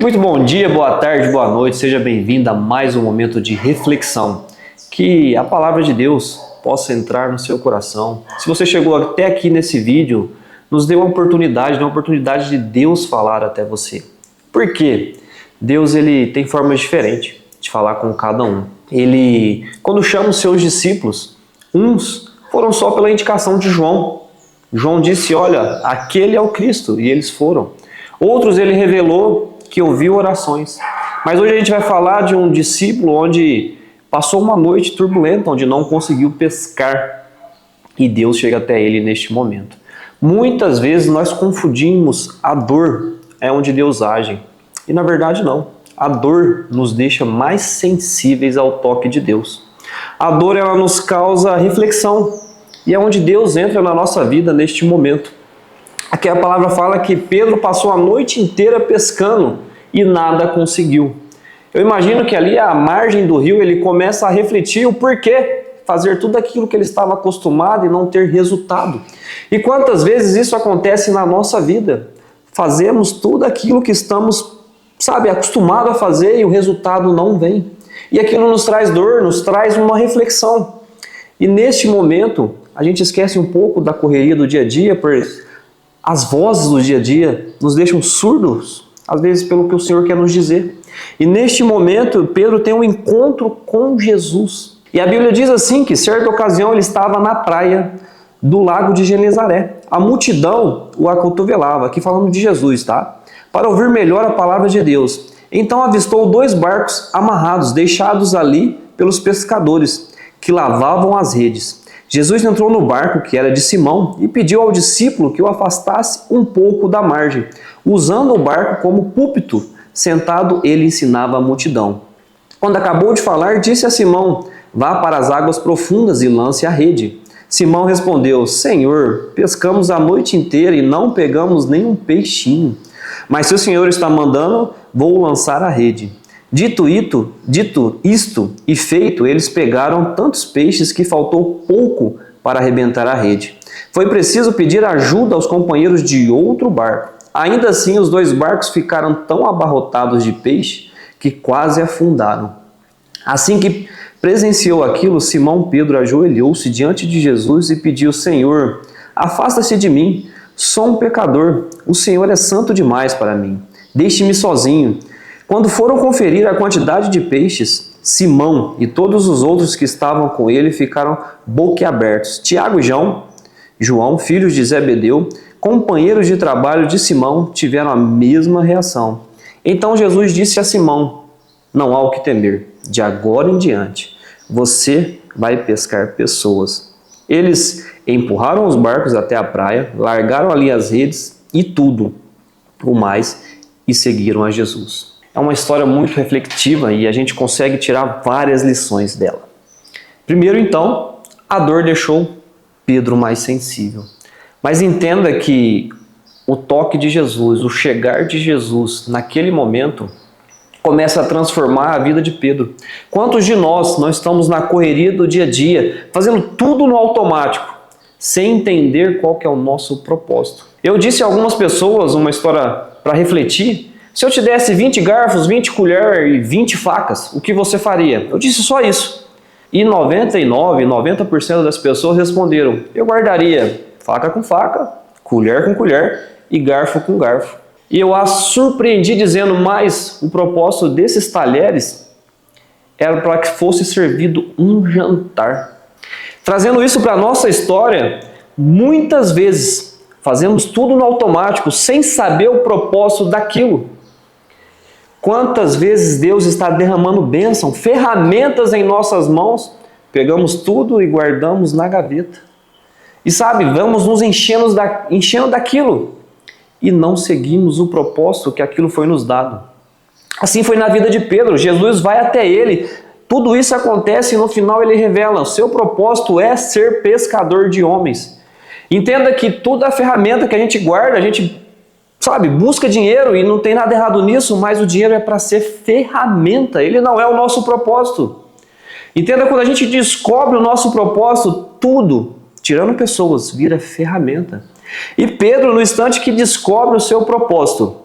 Muito bom dia, boa tarde, boa noite, seja bem-vindo a mais um momento de reflexão. Que a palavra de Deus possa entrar no seu coração. Se você chegou até aqui nesse vídeo, nos dê uma oportunidade de Deus falar até você. Por quê? Deus ele tem formas diferentes de falar com cada um. Ele, quando chama os seus discípulos, uns foram só pela indicação de João. João disse, olha, aquele é o Cristo, e eles foram. Outros ele revelou que ouviu orações. Mas hoje a gente vai falar de um discípulo onde passou uma noite turbulenta, onde não conseguiu pescar. E Deus chega até ele neste momento. Muitas vezes nós confundimos a dor é onde Deus age. E na verdade não. A dor nos deixa mais sensíveis ao toque de Deus. A dor ela nos causa reflexão. E é onde Deus entra na nossa vida neste momento. Aqui a palavra fala que Pedro passou a noite inteira pescando e nada conseguiu. Eu imagino que ali à margem do rio ele começa a refletir o porquê fazer tudo aquilo que ele estava acostumado e não ter resultado. E quantas vezes isso acontece na nossa vida? Fazemos tudo aquilo que estamos, acostumados a fazer e o resultado não vem. E aquilo nos traz dor, nos traz uma reflexão. E neste momento a gente esquece um pouco da correria do dia a dia, pois as vozes do dia a dia nos deixam surdos, às vezes pelo que o Senhor quer nos dizer. E neste momento, Pedro tem um encontro com Jesus. E a Bíblia diz assim que, certa ocasião, ele estava na praia do lago de Genezaré. A multidão o acotovelava, aqui falando de Jesus, tá? Para ouvir melhor a palavra de Deus. Então avistou 2 barcos amarrados, deixados ali pelos pescadores, que lavavam as redes. Jesus entrou no barco, que era de Simão, e pediu ao discípulo que o afastasse um pouco da margem. Usando o barco como púlpito, sentado, ele ensinava a multidão. Quando acabou de falar, disse a Simão, vá para as águas profundas e lance a rede. Simão respondeu, Senhor, pescamos a noite inteira e não pegamos nenhum peixinho. Mas se o Senhor está mandando, vou lançar a rede. Dito isto e feito, eles pegaram tantos peixes que faltou pouco para arrebentar a rede. Foi preciso pedir ajuda aos companheiros de outro barco. Ainda assim, os 2 barcos ficaram tão abarrotados de peixe que quase afundaram. Assim que presenciou aquilo, Simão Pedro ajoelhou-se diante de Jesus e pediu, Senhor, afasta-se de mim, sou um pecador, o Senhor é santo demais para mim, deixe-me sozinho. Quando foram conferir a quantidade de peixes, Simão e todos os outros que estavam com ele ficaram boquiabertos. Tiago e João, filhos de Zebedeu, companheiros de trabalho de Simão, tiveram a mesma reação. Então Jesus disse a Simão, não há o que temer, de agora em diante, você vai pescar pessoas. Eles empurraram os barcos até a praia, largaram ali as redes e tudo o mais e seguiram a Jesus. É uma história muito reflexiva e a gente consegue tirar várias lições dela. Primeiro, então, a dor deixou Pedro mais sensível. Mas entenda que o toque de Jesus, o chegar de Jesus naquele momento, começa a transformar a vida de Pedro. Quantos de nós não estamos na correria do dia a dia, fazendo tudo no automático, sem entender qual que é o nosso propósito? Eu disse a algumas pessoas uma história para refletir. Se eu te desse 20 garfos, 20 colheres e 20 facas, o que você faria? Eu disse só isso. E 90% das pessoas responderam, eu guardaria faca com faca, colher com colher e garfo com garfo. E eu as surpreendi dizendo, mas o propósito desses talheres era para que fosse servido um jantar. Trazendo isso para a nossa história, muitas vezes fazemos tudo no automático, sem saber o propósito daquilo. Quantas vezes Deus está derramando bênção, ferramentas em nossas mãos, pegamos tudo e guardamos na gaveta. E vamos nos enchendo daquilo e não seguimos o propósito que aquilo foi nos dado. Assim foi na vida de Pedro, Jesus vai até ele, tudo isso acontece e no final ele revela, o seu propósito é ser pescador de homens. Entenda que toda a ferramenta que a gente guarda, a gente busca dinheiro e não tem nada errado nisso, mas o dinheiro é para ser ferramenta, ele não é o nosso propósito. Entenda, quando a gente descobre o nosso propósito, tudo, tirando pessoas, vira ferramenta. E Pedro, no instante que descobre o seu propósito,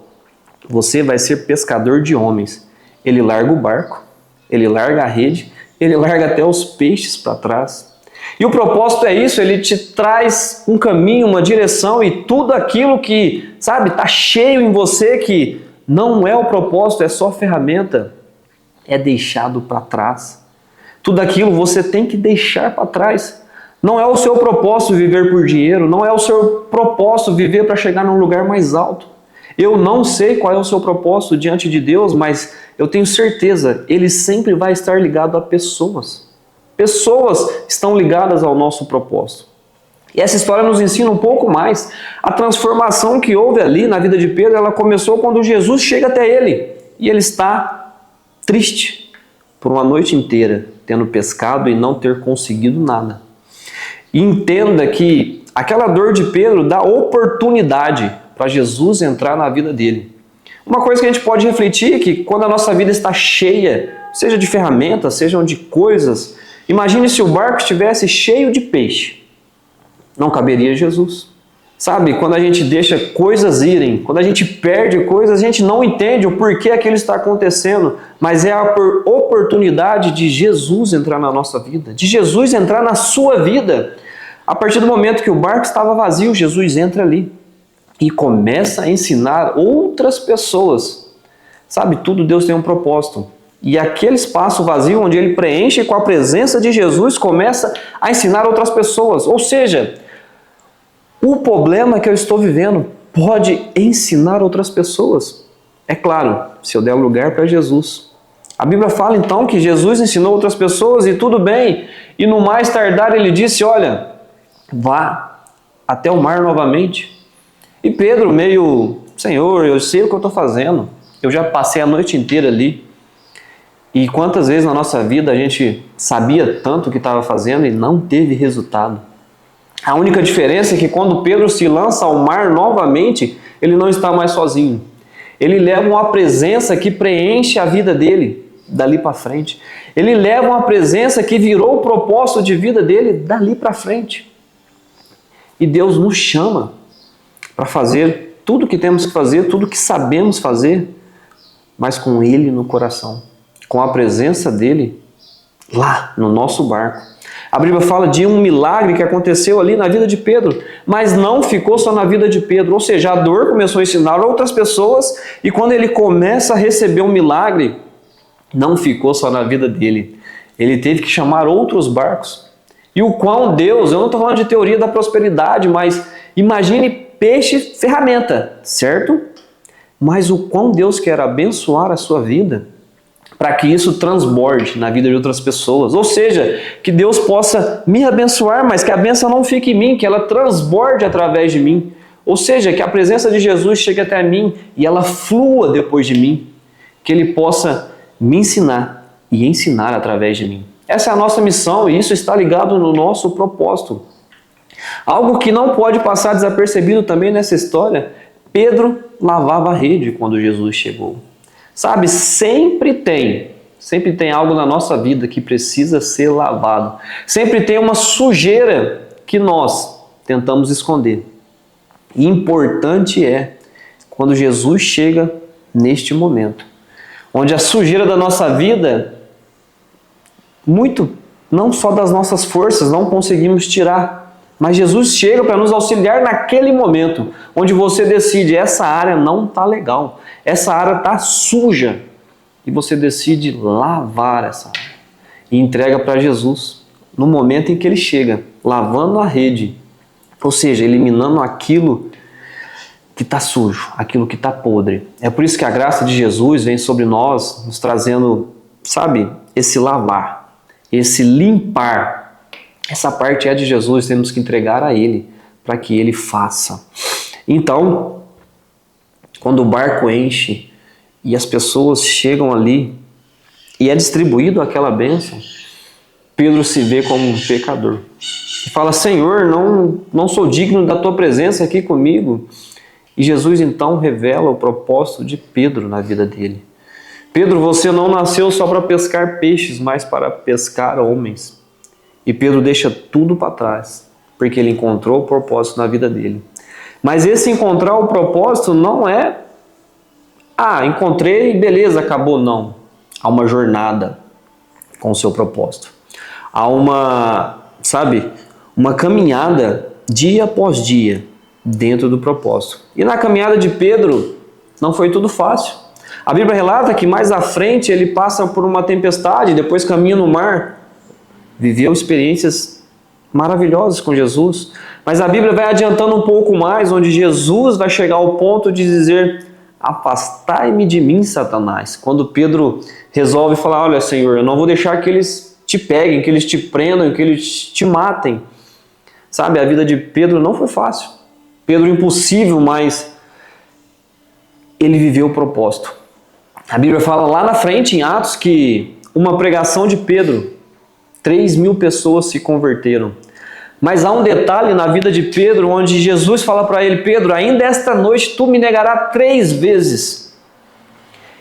você vai ser pescador de homens. Ele larga o barco, ele larga a rede, ele larga até os peixes para trás. E o propósito é isso, ele te traz um caminho, uma direção, e tudo aquilo que, sabe, está cheio em você que não é o propósito, é só ferramenta, é deixado para trás. Tudo aquilo você tem que deixar para trás. Não é o seu propósito viver por dinheiro, não é o seu propósito viver para chegar num lugar mais alto. Eu não sei qual é o seu propósito diante de Deus, mas eu tenho certeza, ele sempre vai estar ligado a pessoas. Pessoas estão ligadas ao nosso propósito. E essa história nos ensina um pouco mais. A transformação que houve ali na vida de Pedro, ela começou quando Jesus chega até ele. E ele está triste por uma noite inteira, tendo pescado e não ter conseguido nada. E entenda que aquela dor de Pedro dá oportunidade para Jesus entrar na vida dele. Uma coisa que a gente pode refletir é que quando a nossa vida está cheia, seja de ferramentas, sejam de coisas, imagine se o barco estivesse cheio de peixe. Não caberia Jesus. Sabe, quando a gente deixa coisas irem, quando a gente perde coisas, a gente não entende o porquê aquilo está acontecendo, mas é a oportunidade de Jesus entrar na nossa vida, de Jesus entrar na sua vida. A partir do momento que o barco estava vazio, Jesus entra ali e começa a ensinar outras pessoas. Sabe, tudo Deus tem um propósito. E aquele espaço vazio onde ele preenche com a presença de Jesus, começa a ensinar outras pessoas. Ou seja, o problema que eu estou vivendo pode ensinar outras pessoas. É claro, se eu der lugar para Jesus. A Bíblia fala então que Jesus ensinou outras pessoas e tudo bem. E no mais tardar ele disse, olha, vá até o mar novamente. E Pedro meio, Senhor, eu sei o que eu estou fazendo. Eu já passei a noite inteira ali. E quantas vezes na nossa vida a gente sabia tanto o que estava fazendo e não teve resultado. A única diferença é que quando Pedro se lança ao mar novamente, ele não está mais sozinho. Ele leva uma presença que preenche a vida dele dali para frente. Ele leva uma presença que virou o propósito de vida dele dali para frente. E Deus nos chama para fazer tudo o que temos que fazer, tudo o que sabemos fazer, mas com Ele no coração, com a presença dele lá no nosso barco. A Bíblia fala de um milagre que aconteceu ali na vida de Pedro, mas não ficou só na vida de Pedro, ou seja, a dor começou a ensinar outras pessoas e quando ele começa a receber um milagre, não ficou só na vida dele, ele teve que chamar outros barcos. E o quão Deus, eu não estou falando de teoria da prosperidade, mas imagine peixe, ferramenta, certo? Mas o quão Deus quer abençoar a sua vida para que isso transborde na vida de outras pessoas. Ou seja, que Deus possa me abençoar, mas que a bênção não fique em mim, que ela transborde através de mim. Ou seja, que a presença de Jesus chegue até mim e ela flua depois de mim. Que Ele possa me ensinar e ensinar através de mim. Essa é a nossa missão e isso está ligado no nosso propósito. Algo que não pode passar desapercebido também nessa história, Pedro lavava a rede quando Jesus chegou. Sabe, sempre tem algo na nossa vida que precisa ser lavado. Sempre tem uma sujeira que nós tentamos esconder. E importante é quando Jesus chega neste momento, onde a sujeira da nossa vida, não só das nossas forças, não conseguimos tirar. Mas Jesus chega para nos auxiliar naquele momento, onde você decide, essa área não está legal, essa área está suja, e você decide lavar essa área, e entrega para Jesus, no momento em que Ele chega, lavando a rede, ou seja, eliminando aquilo que está sujo, aquilo que está podre. É por isso que a graça de Jesus vem sobre nós, nos trazendo, sabe, esse lavar, esse limpar. Essa parte é de Jesus, temos que entregar a Ele, para que Ele faça. Então, quando o barco enche e as pessoas chegam ali e é distribuído aquela bênção, Pedro se vê como um pecador. E fala, Senhor, não sou digno da Tua presença aqui comigo. E Jesus então revela o propósito de Pedro na vida dele. Pedro, você não nasceu só para pescar peixes, mas para pescar homens. E Pedro deixa tudo para trás, porque ele encontrou o propósito na vida dele. Mas esse encontrar o propósito não é Ah, encontrei, beleza, acabou. Não. Há uma jornada com o seu propósito. Há uma, sabe, uma caminhada dia após dia dentro do propósito. E na caminhada de Pedro não foi tudo fácil. A Bíblia relata que mais à frente ele passa por uma tempestade, depois caminha no mar, viveu experiências maravilhosas com Jesus. Mas a Bíblia vai adiantando um pouco mais, onde Jesus vai chegar ao ponto de dizer: afastai-me de mim, Satanás. Quando Pedro resolve falar: olha, Senhor, eu não vou deixar que eles te peguem, que eles te prendam, que eles te matem. Sabe, a vida de Pedro não foi fácil. Pedro impossível, mas ele viveu o propósito. A Bíblia fala lá na frente, em Atos, que uma pregação de Pedro, 3.000 pessoas se converteram. Mas há um detalhe na vida de Pedro, onde Jesus fala para ele: Pedro, ainda esta noite tu me negarás 3 vezes.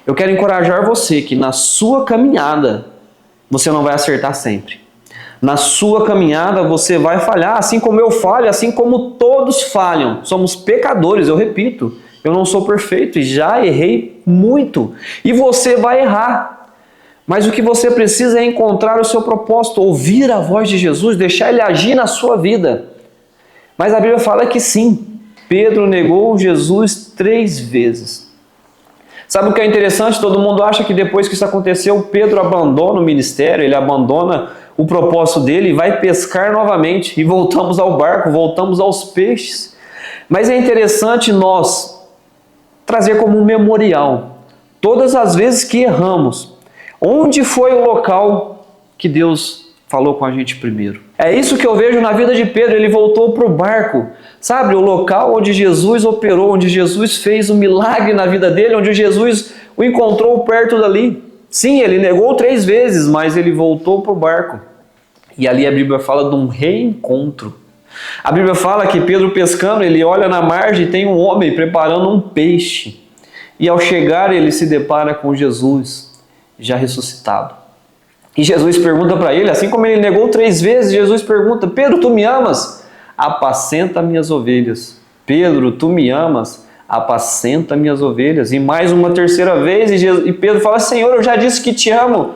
Eu quero encorajar você que na sua caminhada você não vai acertar sempre. Na sua caminhada você vai falhar, assim como eu falho, assim como todos falham. Somos pecadores, eu repito. Eu não sou perfeito e já errei muito. E você vai errar. Mas o que você precisa é encontrar o seu propósito, ouvir a voz de Jesus, deixar Ele agir na sua vida. Mas a Bíblia fala que sim, Pedro negou Jesus 3 vezes. Sabe o que é interessante? Todo mundo acha que depois que isso aconteceu, Pedro abandona o ministério, ele abandona o propósito dele e vai pescar novamente. E voltamos ao barco, voltamos aos peixes. Mas é interessante nós trazer como um memorial todas as vezes que erramos. Onde foi o local que Deus falou com a gente primeiro? É isso que eu vejo na vida de Pedro. Ele voltou para o barco, sabe? O local onde Jesus operou, onde Jesus fez um milagre na vida dele, onde Jesus o encontrou perto dali. Sim, ele negou 3 vezes, mas ele voltou para o barco. E ali a Bíblia fala de um reencontro. A Bíblia fala que Pedro pescando, ele olha na margem e tem um homem preparando um peixe. E ao chegar ele se depara com Jesus já ressuscitado. E Jesus pergunta para ele, assim como ele negou 3 vezes, Jesus pergunta: Pedro, tu me amas? Apacenta minhas ovelhas. Pedro, tu me amas? Apacenta minhas ovelhas. E mais uma terceira vez, e Pedro fala: Senhor, eu já disse que te amo.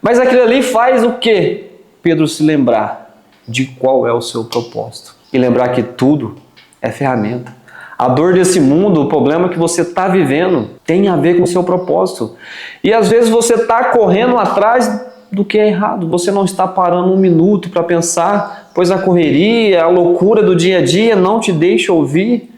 Mas aquilo ali faz o quê? Pedro se lembrar de qual é o seu propósito. E lembrar que tudo é ferramenta. A dor desse mundo, o problema que você está vivendo, tem a ver com o seu propósito. E às vezes você está correndo atrás do que é errado. Você não está parando um minuto para pensar, pois a correria, a loucura do dia a dia não te deixa ouvir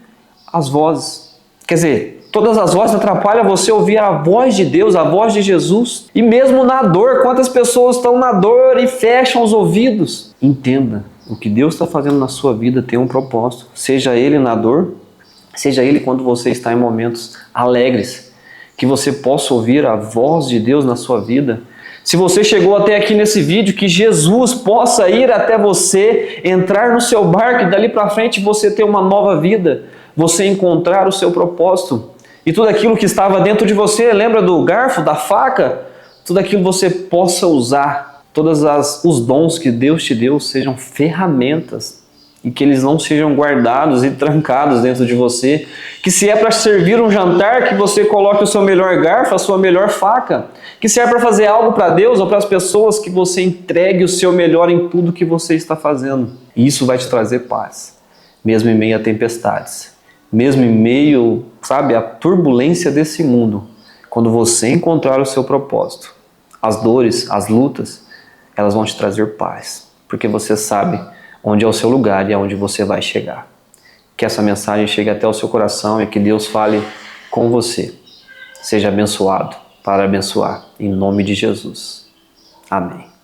as vozes. Quer dizer, todas as vozes atrapalham você ouvir a voz de Deus, a voz de Jesus. E mesmo na dor, quantas pessoas estão na dor e fecham os ouvidos? Entenda, o que Deus está fazendo na sua vida tem um propósito. Seja Ele na dor, seja Ele quando você está em momentos alegres, que você possa ouvir a voz de Deus na sua vida. Se você chegou até aqui nesse vídeo, que Jesus possa ir até você, entrar no seu barco e dali para frente você ter uma nova vida, você encontrar o seu propósito. E tudo aquilo que estava dentro de você, lembra do garfo, da faca? Tudo aquilo você possa usar, todos os dons que Deus te deu sejam ferramentas e que eles não sejam guardados e trancados dentro de você. Que se é para servir um jantar, que você coloque o seu melhor garfo, a sua melhor faca. Que se é para fazer algo para Deus ou para as pessoas, que você entregue o seu melhor em tudo que você está fazendo. E isso vai te trazer paz, mesmo em meio a tempestades, mesmo em meio, sabe, à turbulência desse mundo. Quando você encontrar o seu propósito, as dores, as lutas, elas vão te trazer paz, porque você sabe onde é o seu lugar e aonde você vai chegar. Que essa mensagem chegue até o seu coração e que Deus fale com você. Seja abençoado para abençoar, em nome de Jesus. Amém.